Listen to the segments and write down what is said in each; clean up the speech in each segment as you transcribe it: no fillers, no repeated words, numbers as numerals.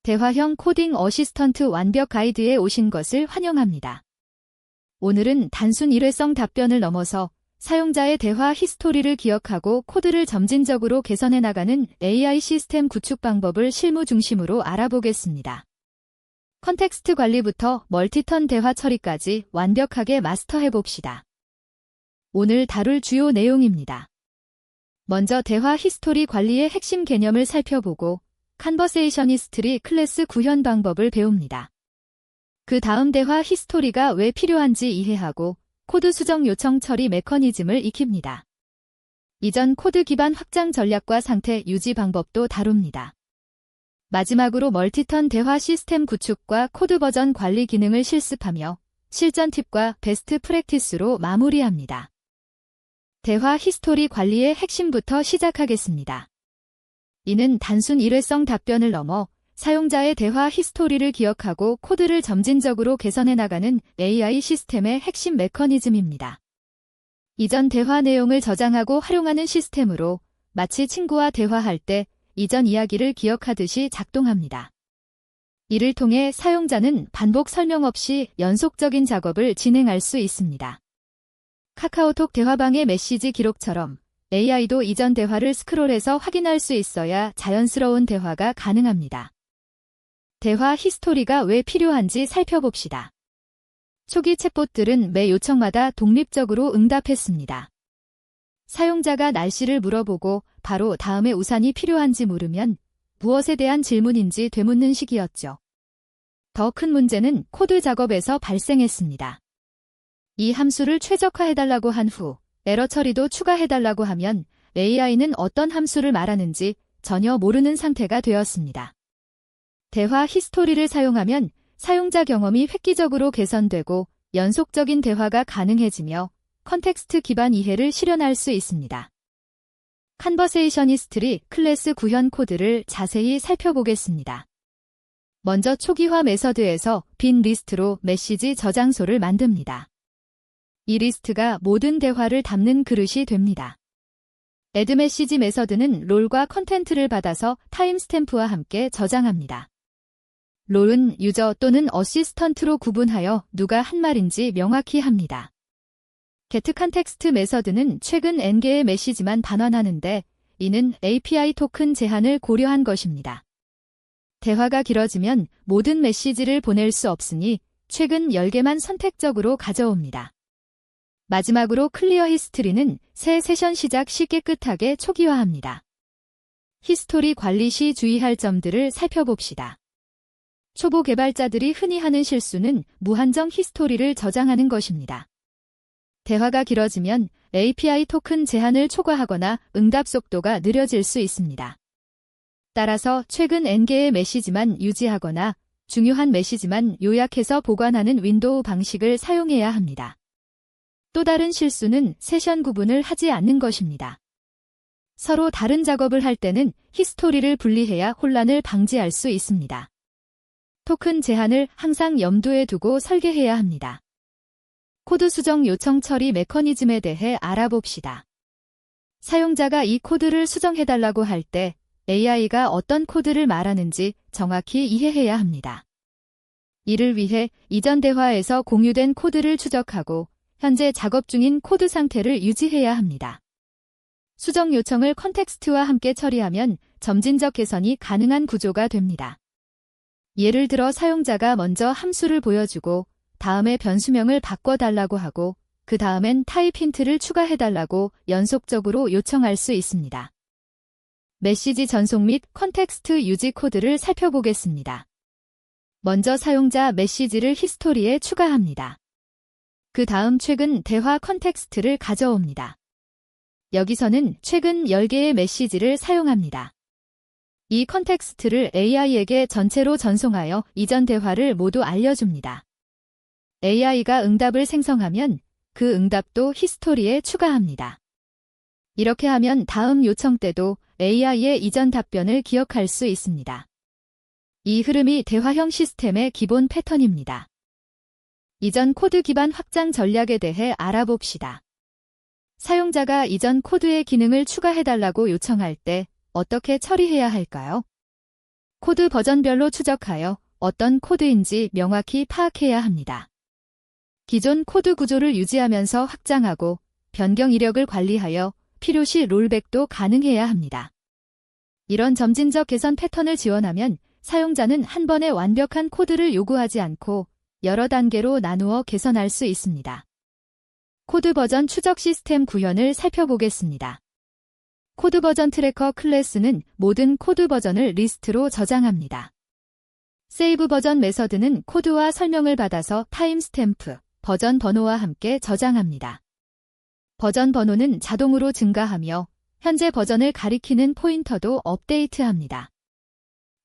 대화형 코딩 어시스턴트 완벽 가이드에 오신 것을 환영합니다. 오늘은 단순 일회성 답변을 넘어서 사용자의 대화 히스토리를 기억하고 코드를 점진적으로 개선해 나가는 AI 시스템 구축 방법을 실무 중심으로 알아보겠습니다. 컨텍스트 관리부터 멀티턴 대화 처리까지 완벽하게 마스터해 봅시다. 오늘 다룰 주요 내용입니다. 먼저 대화 히스토리 관리의 핵심 개념을 살펴보고 컨버세이셔니스트리 클래스 구현 방법을 배웁니다. 그 다음 대화 히스토리가 왜 필요한지 이해하고 코드 수정 요청 처리 메커니즘을 익힙니다. 이전 코드 기반 확장 전략과 상태 유지 방법도 다룹니다. 마지막으로 멀티턴 대화 시스템 구축과 코드 버전 관리 기능을 실습하며 실전 팁과 베스트 프랙티스로 마무리합니다. 대화 히스토리 관리의 핵심부터 시작하겠습니다. 이는 단순 일회성 답변을 넘어 사용자의 대화 히스토리를 기억하고 코드를 점진적으로 개선해 나가는 AI 시스템의 핵심 메커니즘입니다. 이전 대화 내용을 저장하고 활용하는 시스템으로 마치 친구와 대화할 때 이전 이야기를 기억하듯이 작동합니다. 이를 통해 사용자는 반복 설명 없이 연속적인 작업을 진행할 수 있습니다. 카카오톡 대화방의 메시지 기록처럼 AI도 이전 대화를 스크롤해서 확인할 수 있어야 자연스러운 대화가 가능합니다. 대화 히스토리가 왜 필요한지 살펴봅시다. 초기 챗봇들은 매 요청마다 독립적으로 응답했습니다. 사용자가 날씨를 물어보고 바로 다음에 우산이 필요한지 물으면 무엇에 대한 질문인지 되묻는 식이었죠. 더 큰 문제는 코드 작업에서 발생했습니다. 이 함수를 최적화해달라고 한 후 에러 처리도 추가해달라고 하면 AI는 어떤 함수를 말하는지 전혀 모르는 상태가 되었습니다. 대화 히스토리를 사용하면 사용자 경험이 획기적으로 개선되고 연속적인 대화가 가능해지며 컨텍스트 기반 이해를 실현할 수 있습니다. 컨버세이셔니스트리 클래스 구현 코드를 자세히 살펴보겠습니다. 먼저 초기화 메서드에서 빈 리스트로 메시지 저장소를 만듭니다. 이 리스트가 모든 대화를 담는 그릇이 됩니다. add 메시지 메서드는 롤과 컨텐트를 받아서 타임스탬프와 함께 저장합니다. 롤은 유저 또는 어시스턴트로 구분하여 누가 한 말인지 명확히 합니다. get 컨텍스트 메서드는 최근 n개의 메시지만 반환하는데 이는 API 토큰 제한을 고려한 것입니다. 대화가 길어지면 모든 메시지를 보낼 수 없으니 최근 10개만 선택적으로 가져옵니다. 마지막으로 클리어 히스토리는 새 세션 시작 시 깨끗하게 초기화합니다. 히스토리 관리 시 주의할 점들을 살펴봅시다. 초보 개발자들이 흔히 하는 실수는 무한정 히스토리를 저장하는 것입니다. 대화가 길어지면 API 토큰 제한을 초과하거나 응답 속도가 느려질 수 있습니다. 따라서 최근 n개의 메시지만 유지하거나 중요한 메시지만 요약해서 보관하는 윈도우 방식을 사용해야 합니다. 또 다른 실수는 세션 구분을 하지 않는 것입니다. 서로 다른 작업을 할 때는 히스토리를 분리해야 혼란을 방지할 수 있습니다. 토큰 제한을 항상 염두에 두고 설계해야 합니다. 코드 수정 요청 처리 메커니즘에 대해 알아봅시다. 사용자가 이 코드를 수정해달라고 할 때 AI가 어떤 코드를 말하는지 정확히 이해해야 합니다. 이를 위해 이전 대화에서 공유된 코드를 추적하고 현재 작업 중인 코드 상태를 유지해야 합니다. 수정 요청을 컨텍스트와 함께 처리하면 점진적 개선이 가능한 구조가 됩니다. 예를 들어 사용자가 먼저 함수를 보여주고 다음에 변수명을 바꿔달라고 하고 그 다음엔 타입 힌트를 추가해달라고 연속적으로 요청할 수 있습니다. 메시지 전송 및 컨텍스트 유지 코드를 살펴보겠습니다. 먼저 사용자 메시지를 히스토리에 추가합니다. 그 다음 최근 대화 컨텍스트를 가져옵니다. 여기서는 최근 10개의 메시지를 사용합니다. 이 컨텍스트를 AI에게 전체로 전송하여 이전 대화를 모두 알려줍니다. AI가 응답을 생성하면 그 응답도 히스토리에 추가합니다. 이렇게 하면 다음 요청 때도 AI의 이전 답변을 기억할 수 있습니다. 이 흐름이 대화형 시스템의 기본 패턴입니다. 이전 코드 기반 확장 전략에 대해 알아봅시다. 사용자가 이전 코드의 기능을 추가해달라고 요청할 때 어떻게 처리해야 할까요? 코드 버전별로 추적하여 어떤 코드인지 명확히 파악해야 합니다. 기존 코드 구조를 유지하면서 확장하고 변경 이력을 관리하여 필요시 롤백도 가능해야 합니다. 이런 점진적 개선 패턴을 지원하면 사용자는 한 번에 완벽한 코드를 요구하지 않고 여러 단계로 나누어 개선할 수 있습니다. 코드 버전 추적 시스템 구현을 살펴보겠습니다. 코드 버전 트래커 클래스는 모든 코드 버전을 리스트로 저장합니다. 세이브 버전 메서드는 코드와 설명을 받아서 타임스탬프, 버전 번호와 함께 저장합니다. 버전 번호는 자동으로 증가하며 현재 버전을 가리키는 포인터도 업데이트합니다.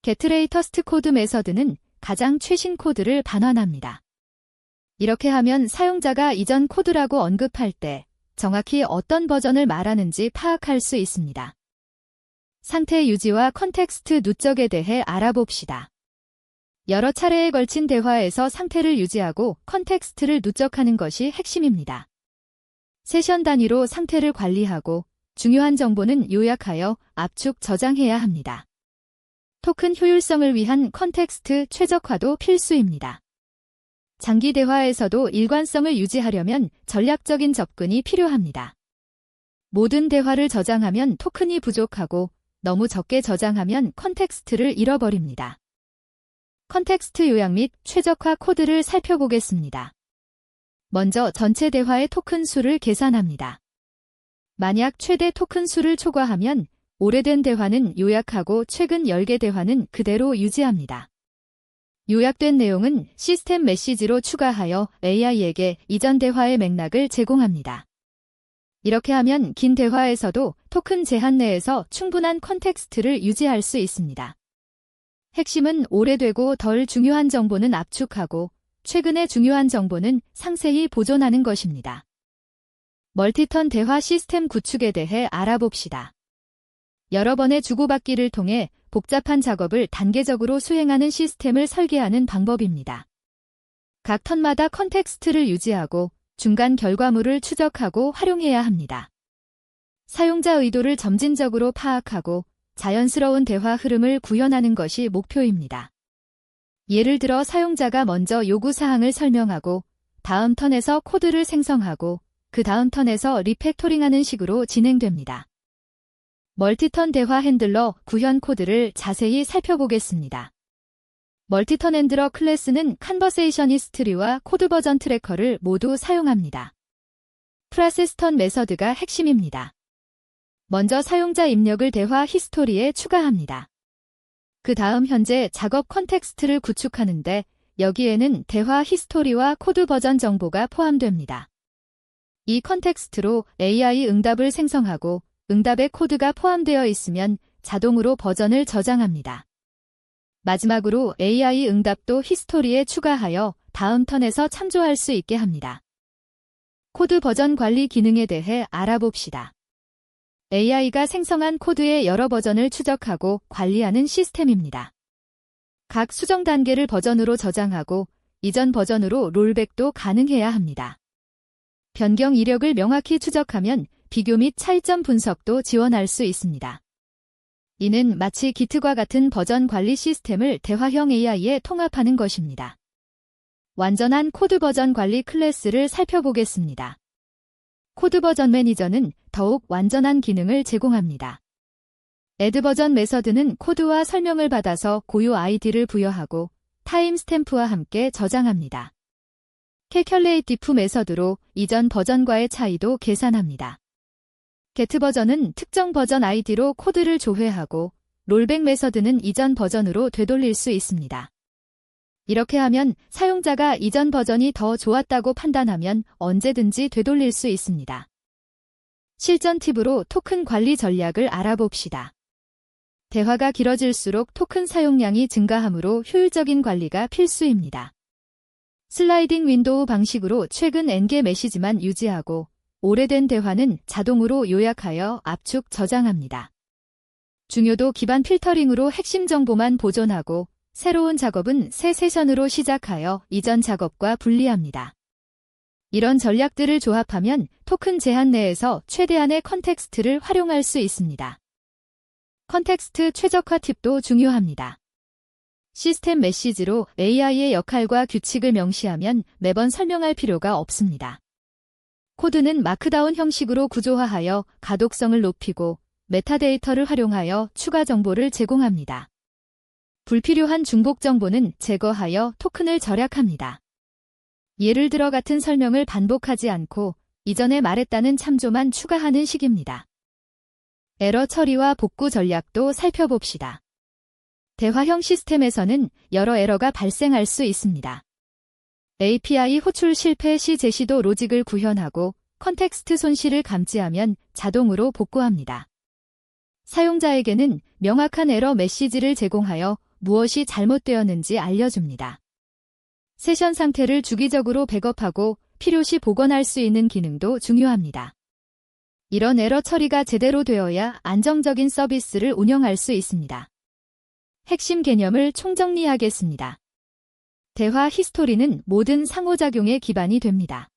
getLatest 코드 메서드는 가장 최신 코드를 반환합니다. 이렇게 하면 사용자가 이전 코드라고 언급할 때 정확히 어떤 버전을 말하는지 파악할 수 있습니다. 상태 유지와 컨텍스트 누적에 대해 알아봅시다. 여러 차례에 걸친 대화에서 상태를 유지하고 컨텍스트를 누적하는 것이 핵심입니다. 세션 단위로 상태를 관리하고 중요한 정보는 요약하여 압축 저장해야 합니다. 토큰 효율성을 위한 컨텍스트 최적화도 필수입니다. 장기 대화에서도 일관성을 유지하려면 전략적인 접근이 필요합니다. 모든 대화를 저장하면 토큰이 부족하고 너무 적게 저장하면 컨텍스트를 잃어버립니다. 컨텍스트 요약 및 최적화 코드를 살펴보겠습니다. 먼저 전체 대화의 토큰 수를 계산합니다. 만약 최대 토큰 수를 초과하면 오래된 대화는 요약하고 최근 10개 대화는 그대로 유지합니다. 요약된 내용은 시스템 메시지로 추가하여 AI에게 이전 대화의 맥락을 제공합니다. 이렇게 하면 긴 대화에서도 토큰 제한 내에서 충분한 컨텍스트를 유지할 수 있습니다. 핵심은 오래되고 덜 중요한 정보는 압축하고 최근에 중요한 정보는 상세히 보존하는 것입니다. 멀티턴 대화 시스템 구축에 대해 알아봅시다. 여러 번의 주고받기를 통해 복잡한 작업을 단계적으로 수행하는 시스템을 설계하는 방법입니다. 각 턴마다 컨텍스트를 유지하고 중간 결과물을 추적하고 활용해야 합니다. 사용자 의도를 점진적으로 파악하고 자연스러운 대화 흐름을 구현하는 것이 목표입니다. 예를 들어 사용자가 먼저 요구사항을 설명하고 다음 턴에서 코드를 생성하고 그 다음 턴에서 리팩토링하는 식으로 진행됩니다. 멀티턴 대화 핸들러 구현 코드를 자세히 살펴보겠습니다. 멀티턴 핸들러 클래스는 컨버세이션 히스토리와 코드 버전 트래커를 모두 사용합니다. 프로세스턴 메서드가 핵심입니다. 먼저 사용자 입력을 대화 히스토리에 추가합니다. 그 다음 현재 작업 컨텍스트를 구축하는데 여기에는 대화 히스토리와 코드 버전 정보가 포함됩니다. 이 컨텍스트로 AI 응답을 생성하고 응답의 코드가 포함되어 있으면 자동으로 버전을 저장합니다. 마지막으로 AI 응답도 히스토리에 추가하여 다음 턴에서 참조할 수 있게 합니다. 코드 버전 관리 기능에 대해 알아봅시다. AI가 생성한 코드의 여러 버전을 추적하고 관리하는 시스템입니다. 각 수정 단계를 버전으로 저장하고 이전 버전으로 롤백도 가능해야 합니다. 변경 이력을 명확히 추적하면 비교 및 차이점 분석도 지원할 수 있습니다. 이는 마치 기트과 같은 버전 관리 시스템을 대화형 AI에 통합하는 것입니다. 완전한 코드 버전 관리 클래스를 살펴보겠습니다. 코드 버전 매니저는 더욱 완전한 기능을 제공합니다. add 버전 메서드는 코드와 설명을 받아서 고유 아이디를 부여하고 타임스탬프와 함께 저장합니다. calculate diff 메서드로 이전 버전과의 차이도 계산합니다. get 버전은 특정 버전 아이디로 코드를 조회하고 롤백 메서드는 이전 버전으로 되돌릴 수 있습니다. 이렇게 하면 사용자가 이전 버전이 더 좋았다고 판단하면 언제든지 되돌릴 수 있습니다. 실전 팁으로 토큰 관리 전략을 알아봅시다. 대화가 길어질수록 토큰 사용량이 증가하므로 효율적인 관리가 필수입니다. 슬라이딩 윈도우 방식으로 최근 N개 메시지만 유지하고 오래된 대화는 자동으로 요약하여 압축 저장합니다. 중요도 기반 필터링으로 핵심 정보만 보존하고 새로운 작업은 새 세션으로 시작하여 이전 작업과 분리합니다. 이런 전략들을 조합하면 토큰 제한 내에서 최대한의 컨텍스트를 활용할 수 있습니다. 컨텍스트 최적화 팁도 중요합니다. 시스템 메시지로 AI의 역할과 규칙을 명시하면 매번 설명할 필요가 없습니다. 코드는 마크다운 형식으로 구조화하여 가독성을 높이고 메타데이터를 활용하여 추가 정보를 제공합니다. 불필요한 중복 정보는 제거하여 토큰을 절약합니다. 예를 들어 같은 설명을 반복하지 않고 이전에 말했다는 참조만 추가하는 식입니다. 에러 처리와 복구 전략도 살펴봅시다. 대화형 시스템에서는 여러 에러가 발생할 수 있습니다. API 호출 실패 시 제시도 로직을 구현하고 컨텍스트 손실을 감지하면 자동으로 복구합니다. 사용자에게는 명확한 에러 메시지를 제공하여 무엇이 잘못되었는지 알려줍니다. 세션 상태를 주기적으로 백업하고 필요시 복원할 수 있는 기능도 중요합니다. 이런 에러 처리가 제대로 되어야 안정적인 서비스를 운영할 수 있습니다. 핵심 개념을 총정리하겠습니다. 대화 히스토리는 모든 상호작용의 기반이 됩니다.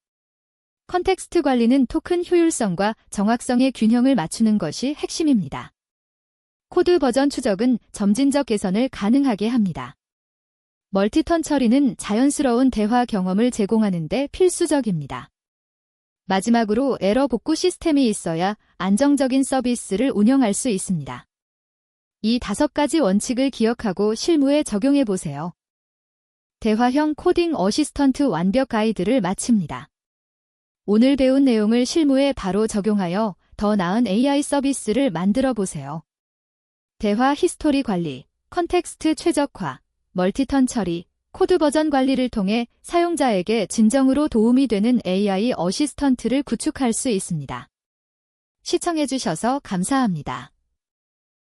컨텍스트 관리는 토큰 효율성과 정확성의 균형을 맞추는 것이 핵심입니다. 코드 버전 추적은 점진적 개선을 가능하게 합니다. 멀티턴 처리는 자연스러운 대화 경험을 제공하는 데 필수적입니다. 마지막으로 에러 복구 시스템이 있어야 안정적인 서비스를 운영할 수 있습니다. 이 5가지 원칙을 기억하고 실무에 적용해 보세요. 대화형 코딩 어시스턴트 완벽 가이드를 마칩니다. 오늘 배운 내용을 실무에 바로 적용하여 더 나은 AI 서비스를 만들어 보세요. 대화 히스토리 관리, 컨텍스트 최적화, 멀티턴 처리, 코드 버전 관리를 통해 사용자에게 진정으로 도움이 되는 AI 어시스턴트를 구축할 수 있습니다. 시청해주셔서 감사합니다.